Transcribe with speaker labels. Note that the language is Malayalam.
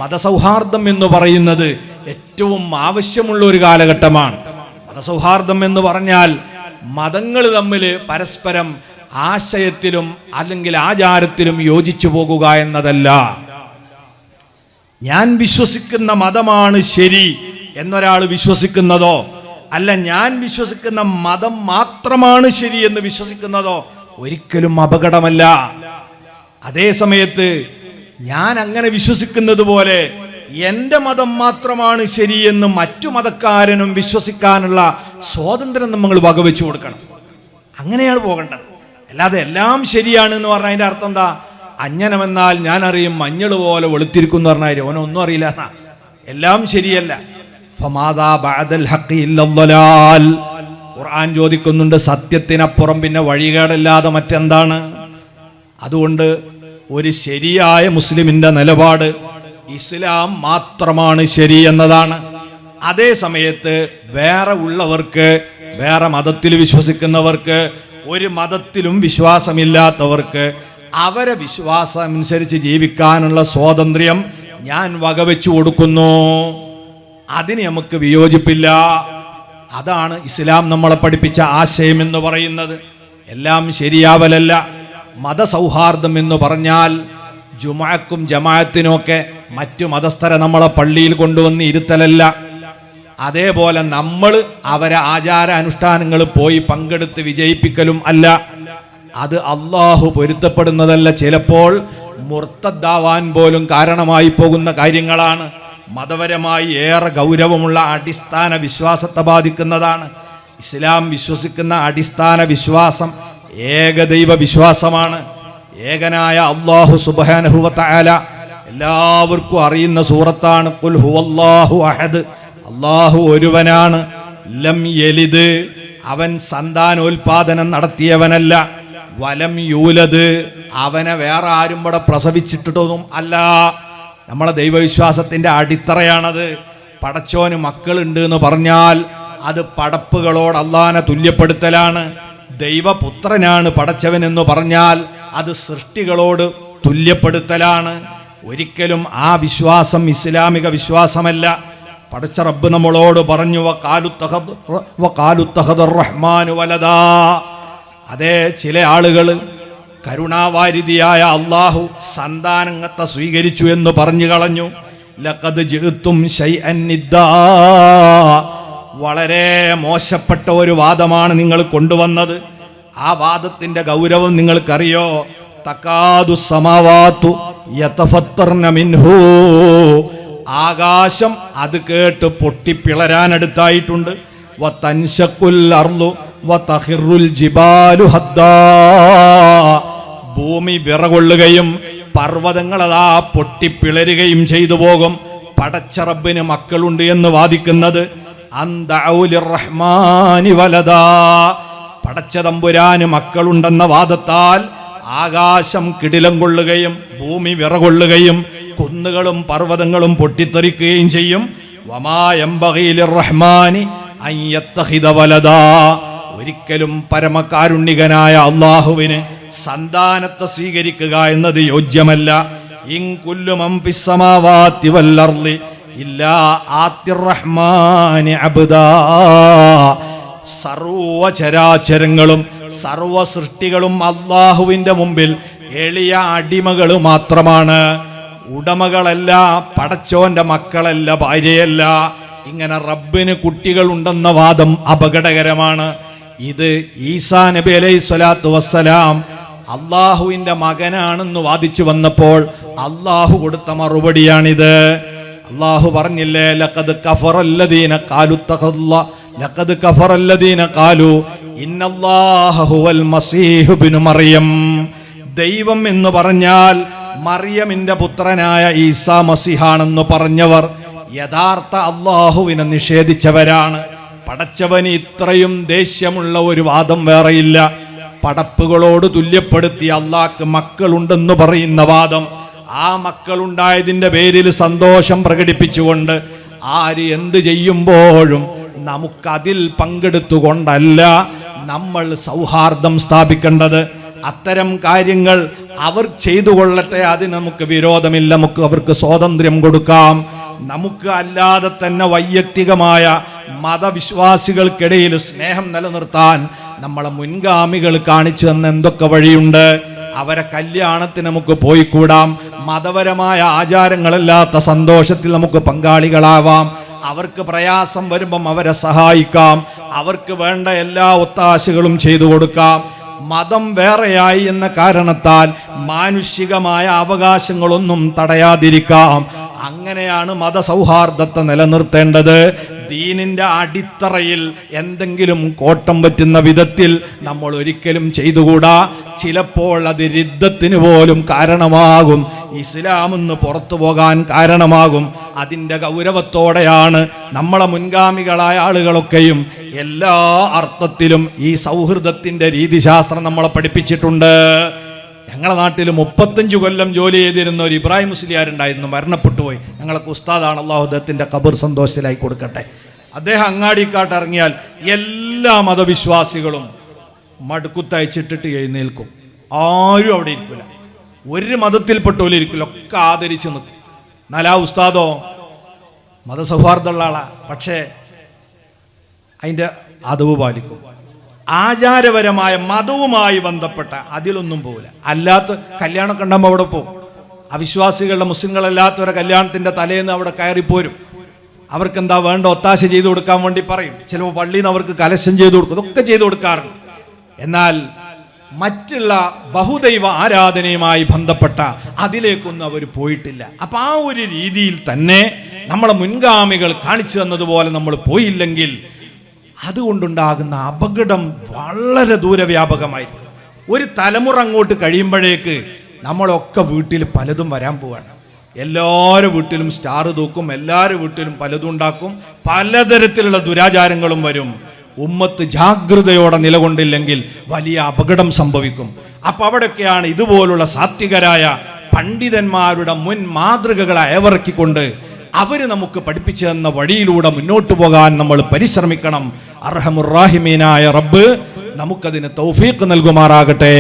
Speaker 1: മതസൗഹാർദ്ദം എന്ന് പറയുന്നത് ഏറ്റവും ആവശ്യമുള്ള ഒരു കാലഘട്ടമാണ്. മതസൗഹാർദ്ദം എന്ന് പറഞ്ഞാൽ മതങ്ങൾ തമ്മിൽ പരസ്പരം ആശയത്തിലും അല്ലെങ്കിൽ ആചാരത്തിലും യോജിച്ചു പോകുക എന്നതല്ല. ഞാൻ വിശ്വസിക്കുന്ന മതമാണ് ശരി എന്നൊരാൾ വിശ്വസിക്കുന്നതോ, അല്ല ഞാൻ വിശ്വസിക്കുന്ന മതം മാത്രമാണ് ശരി എന്ന് വിശ്വസിക്കുന്നതോ ഒരിക്കലും അപകടമല്ല. അതേ സമയത്ത് ഞാൻ അങ്ങനെ വിശ്വസിക്കുന്നത് പോലെ എൻ്റെ മതം മാത്രമാണ് ശരിയെന്ന് മറ്റു മതക്കാരനും വിശ്വസിക്കാനുള്ള സ്വാതന്ത്ര്യം നമ്മൾ വകവെച്ചു കൊടുക്കണം. അങ്ങനെയാണ് പോകേണ്ടത്. അല്ലാതെ എല്ലാം ശരിയാണ് എന്ന് പറഞ്ഞാൽ അതിൻ്റെ അർത്ഥം എന്താ? അഞ്ജനമെന്നാൽ ഞാൻ അറിയും മഞ്ഞൾ പോലെ വെളുത്തിരിക്കും എന്ന് പറഞ്ഞാൽ ഓനൊന്നും അറിയില്ല എന്നാ. എല്ലാം ശരിയല്ല. ഖുർആൻ ചോദിക്കുന്നുണ്ട്, സത്യത്തിനപ്പുറം പിന്നെ വഴികേടല്ലാതെ മറ്റെന്താണ്? അതുകൊണ്ട് ഒരു ശരിയായ മുസ്ലിമിന്റെ നിലപാട് ഇസ്ലാം മാത്രമാണ് ശരി എന്നതാണ്. അതേ സമയത്ത് വേറെ ഉള്ളവർക്ക്, വേറെ മതത്തിൽ വിശ്വസിക്കുന്നവർക്ക്, ഒരു മതത്തിലും വിശ്വാസമില്ലാത്തവർക്ക് അവരെ വിശ്വാസം അനുസരിച്ച് ജീവിക്കാനുള്ള സ്വാതന്ത്ര്യം ഞാൻ വകവെച്ചു കൊടുക്കുന്നു. അതിന് നമുക്ക് വിയോജിപ്പില്ല. അതാണ് ഇസ്ലാം നമ്മളെ പഠിപ്പിച്ച ആശയം എന്ന് പറയുന്നത്. എല്ലാം ശരിയാവലല്ല. മതസൗഹാർദ്ദം എന്ന് പറഞ്ഞാൽ ജുമുഅക്കും ജമാഅത്തിനൊക്കെ മറ്റു മതസ്ഥരെ നമ്മളെ പള്ളിയിൽ കൊണ്ടുവന്ന് ഇരുത്തലല്ല. അതേപോലെ നമ്മൾ അവരെ ആചാര അനുഷ്ഠാനങ്ങൾ പോയി പങ്കെടുത്ത് വിജയിപ്പിക്കലും അല്ല. അത് അള്ളാഹു പൊരുത്തപ്പെടുന്നതല്ല. ചിലപ്പോൾ മുർത്തദ്ദാവാൻ പോലും കാരണമായി പോകുന്ന കാര്യങ്ങളാണ്. മതപരമായി ഏറെ ഗൗരവമുള്ള അടിസ്ഥാന വിശ്വാസത്തെ ബാധിക്കുന്നതാണ്. ഇസ്ലാം വിശ്വസിക്കുന്ന അടിസ്ഥാന വിശ്വാസം ഏകദൈവ വിശ്വാസമാണ്. ഏകനായ അല്ലാഹു സുബ്ഹാനഹു വ തആല എല്ലാവർക്കും അറിയുന്ന സൂറത്താണ് ഖുൽ ഹുവല്ലാഹു അഹദ്. അല്ലാഹു ഒരുവനാണ്. ലം യലിദ്, അവൻ സന്താനോൽപാദനം നടത്തിയവനല്ല. വലം യൂലദ്, അവനെ വേറെ ആരും ഇവിടെ പ്രസവിച്ചിട്ടൊന്നും അല്ല. നമ്മളെ ദൈവവിശ്വാസത്തിന്റെ അടിത്തറയാണത്. പടച്ചോന് മക്കളുണ്ട് എന്ന് പറഞ്ഞാൽ അത് പടപ്പുകളോട് അള്ളാനെ തുല്യപ്പെടുത്തലാണ്. ദൈവപുത്രനാണ് പടച്ചവൻ എന്ന് പറഞ്ഞാൽ അത് സൃഷ്ടികളോട് തുല്യപ്പെടുത്തലാണ്. ഒരിക്കലും ആ വിശ്വാസം ഇസ്ലാമിക വിശ്വാസമല്ല. പടച്ച റബ്ബ് നമ്മളോട് പറഞ്ഞു വഖാലുത്തഖദർ റഹ്മാനു വലദാ. അതേ, ചില ആളുകൾ കരുണാവാരിധിയായ അള്ളാഹു സന്താനങ്ങത്തെ സ്വീകരിച്ചു എന്ന് പറഞ്ഞു കളഞ്ഞു. ലഖദ് ജിഅ്തും ശൈഅൻ നിദ്ദാ, വളരെ മോശപ്പെട്ട ഒരു വാദമാണ് നിങ്ങൾ കൊണ്ടുവന്നത്. ആ വാദത്തിന്റെ ഗൗരവം നിങ്ങൾക്കറിയോ? തകാദു സമാവാതു യതഫത്തർന മിൻഹു, ആകാശം അത് കേട്ട് പൊട്ടിപ്പിളരാനടുത്തായിട്ടുണ്ട്. വതൻശഖുൽ അർളു വതഖിറുൽ ജിബാലു ഹദ്ദാ, ഭൂമി വിറകൊള്ളുകയും പർവ്വതങ്ങളതാ പൊട്ടിപ്പിളരുകയും ചെയ്തു പോകും. പടച്ച റബ്ബിന് മക്കളുണ്ട് എന്ന് വാദിക്കുന്നത് റഹ്മാനി വലദാ, പടച്ച തമ്പുരാന് മക്കളുണ്ടെന്ന വാദത്താൽ ആകാശം കിടിലം കൊള്ളുകയും ഭൂമി വിറകൊള്ളുകയും കുന്നുകളും പർവ്വതങ്ങളും പൊട്ടിത്തെറിക്കുകയും ചെയ്യും. വമാ യംബഗീ ലിർറഹ്മാനി അൻ യത്തഖിദ വലദാ, ഒരിക്കലും പരമകാരുണ്യകനായ അല്ലാഹുവിന് സന്താനത്തെ സ്വീകരിക്കുക എന്നത് യോജ്യമല്ല. ഇൻ കുല്ലു മൻ ഫിസ് സമാവാതി വൽ അർളി ഇല്ലാ ആതിർ റഹ്മാനി അബ്ദാ, സർവചരാചരങ്ങളും സർവ സൃഷ്ടികളും അല്ലാഹുവിന്റെ മുമ്പിൽ എളിയ അടിമകൾ മാത്രമാണ്. ഉടമകളല്ല, പടച്ചോന്റെ മക്കളല്ല, ഭാര്യയല്ല. ഇങ്ങനെ റബ്ബിന് കുട്ടികളുണ്ടെന്ന വാദം അപകടകരമാണ്. ഇത് ഈസാ നബി അലൈഹി സ്വലാത്തു വസ്സലാം അള്ളാഹുവിന്റെ മകനാണെന്ന് വാദിച്ചു വന്നപ്പോൾ അള്ളാഹു കൊടുത്ത മറുപടിയാണിത്. അള്ളാഹു പറഞ്ഞില്ലേ, ലഖദ് കഫറല്ലദീന ഖാലു തഖല്ല, ലഖദ് കഫറല്ലദീന ഖാലു ഇന്നല്ലാഹ ഹുവൽ മസീഹ് ഇബ്നു മറിയം. ദൈവം എന്ന് പറഞ്ഞാൽ മറിയമിന്റെ പുത്രനായ ഈസാ മസീഹാണെന്ന് പറഞ്ഞവർ യഥാർത്ഥ അള്ളാഹുവിനെ നിഷേധിച്ചവരാണ്. പടച്ചവന് ഇത്രയും ദേഷ്യമുള്ള ഒരു വാദം വേറെയില്ല. പടപ്പുകളോട് തുല്യപ്പെടുത്തി അള്ളാഹ്ക്ക് മക്കളുണ്ടെന്ന് പറയുന്ന വാദം, ആ മക്കളുണ്ടായതിൻ്റെ പേരിൽ സന്തോഷം പ്രകടിപ്പിച്ചുകൊണ്ട് ആര് എന്ത് ചെയ്യുമ്പോഴും നമുക്കതിൽ പങ്കെടുത്തുകൊണ്ടല്ല നമ്മൾ സൗഹാർദ്ദം സ്ഥാപിക്കേണ്ടത്. അത്തരം കാര്യങ്ങൾ അവർ ചെയ്തു കൊള്ളട്ടെ, അതിന് നമുക്ക് വിരോധമില്ല. നമുക്ക് അവർക്ക് സ്വാതന്ത്ര്യം കൊടുക്കാം. നമുക്ക് അല്ലാതെ തന്നെ വൈയക്തികമായ മതവിശ്വാസികൾക്കിടയിൽ സ്നേഹം നിലനിർത്താൻ നമ്മളെ മുൻഗാമികൾ കാണിച്ചു തന്ന എന്തൊക്കെ വഴിയുണ്ട്. അവരെ കല്യാണത്തിന് നമുക്ക് പോയിക്കൂടാം. മതപരമായ ആചാരങ്ങളല്ലാത്ത സന്തോഷത്തിൽ നമുക്ക് പങ്കാളികളാവാം. അവർക്ക് പ്രയാസം വരുമ്പം അവരെ സഹായിക്കാം. അവർക്ക് വേണ്ട എല്ലാ ഒത്താശകളും ചെയ്തു കൊടുക്കാം. മതം വേറെയായി എന്ന കാരണത്താൽ മാനുഷികമായ അവകാശങ്ങളൊന്നും തടയാതിരിക്കാം. അങ്ങനെയാണ് മതസൗഹാർദ്ദത്തെ നിലനിർത്തേണ്ടത്. ദീനിന്റെ അടിത്തറയിൽ എന്തെങ്കിലും കോട്ടം പറ്റുന്ന വിധത്തിൽ നമ്മൾ ഒരിക്കലും ചെയ്തുകൂടാ. ചിലപ്പോൾ അത് രിദ്ദത്തിന് പോലും കാരണമാകും, ഇസ്ലാമെന്ന് പുറത്തു പോകാൻ കാരണമാകും. അതിൻ്റെ ഗൗരവത്തോടെയാണ് നമ്മളെ മുൻഗാമികളായ ആളുകളൊക്കെയും എല്ലാ അർത്ഥത്തിലും ഈ സൗഹൃദത്തിൻ്റെ രീതിശാസ്ത്രം നമ്മളെ പഠിപ്പിച്ചിട്ടുണ്ട്. ഞങ്ങളുടെ നാട്ടിൽ 35 കൊല്ലം ജോലി ചെയ്തിരുന്ന ഒരു ഇബ്രാഹിം മുസ്ലിയാരുണ്ടായിരുന്നു, മരണപ്പെട്ടുപോയി. ഞങ്ങൾക്ക് ഉസ്താദാണ്, അള്ളാഹു അദ്ദേഹത്തിൻ്റെ ഖബർ സന്തോഷത്തിലായി കൊടുക്കട്ടെ. അദ്ദേഹം അങ്ങാടിക്കാട്ട് ഇറങ്ങിയാൽ എല്ലാ മതവിശ്വാസികളും മടുക്കുത്തയച്ചിട്ടിട്ട് എഴുന്നേൽക്കും. ആരും അവിടെ ഇരിക്കില്ല, ഒരു മതത്തിൽപ്പെട്ടോലും ഇരിക്കില്ല, ഒക്കെ ആദരിച്ച് നിൽക്കും. നാലാ ഉസ്താദോ മതസൗഹാർദ്ദമുള്ള ആളാ, പക്ഷേ അതിൻ്റെ അതവ് പാലിക്കും. ആചാരപരമായ മതവുമായി ബന്ധപ്പെട്ട അതിലൊന്നും പോകില്ല. അല്ലാത്ത കല്യാണമൊക്കെ ഉണ്ടാകുമ്പോൾ അവിടെ പോകും. അവിശ്വാസികളുടെ മുസ്ലിങ്ങളല്ലാത്തവരെ കല്യാണത്തിൻ്റെ തലേന്ന് അവിടെ കയറിപ്പോരും. അവർക്ക് എന്താ വേണ്ട ഒത്താശ ചെയ്തു കൊടുക്കാൻ വേണ്ടി പറയും. ചിലപ്പോൾ പള്ളിയിൽ നിന്ന് അവർക്ക് കലശം ചെയ്തു കൊടുക്കും, ഇതൊക്കെ ചെയ്തു കൊടുക്കാറുണ്ട്. എന്നാൽ മറ്റുള്ള ബഹുദൈവ ആരാധനയുമായി ബന്ധപ്പെട്ട അതിലേക്കൊന്നും അവർ പോയിട്ടില്ല. അപ്പം ആ ഒരു രീതിയിൽ തന്നെ നമ്മളെ മുൻഗാമികൾ കാണിച്ചു തന്നതുപോലെ നമ്മൾ പോയില്ലെങ്കിൽ അതുകൊണ്ടുണ്ടാകുന്ന അപകടം വളരെ ദൂരവ്യാപകമായിരിക്കും. ഒരു തലമുറ അങ്ങോട്ട് കഴിയുമ്പോഴേക്ക് നമ്മളൊക്കെ വീട്ടിൽ പലതും വരാൻ പോവാണ്. എല്ലാവരുടെ വീട്ടിലും സ്റ്റാർ തൂക്കും, എല്ലാവരുടെ വീട്ടിലും പലതും ഉണ്ടാക്കും, പലതരത്തിലുള്ള ദുരാചാരങ്ങളും വരും. ഉമ്മത്ത് ജാഗ്രതയോടെ നിലകൊണ്ടില്ലെങ്കിൽ വലിയ അപകടം സംഭവിക്കും. അപ്പം അവിടെയൊക്കെയാണ് ഇതുപോലുള്ള സാത്വികരായ പണ്ഡിതന്മാരുടെ മുൻ മാതൃകകളെ അയവിറക്കിക്കൊണ്ട് അവർ നമുക്ക് പഠിപ്പിച്ചു തന്ന വഴിയിലൂടെ മുന്നോട്ട് പോകാൻ നമ്മൾ പരിശ്രമിക്കണം. അർഹമുർ റാഹിമീനായ റബ്ബ് നമുക്കതിന് തൗഫീഖ് നൽകുമാറാകട്ടെ.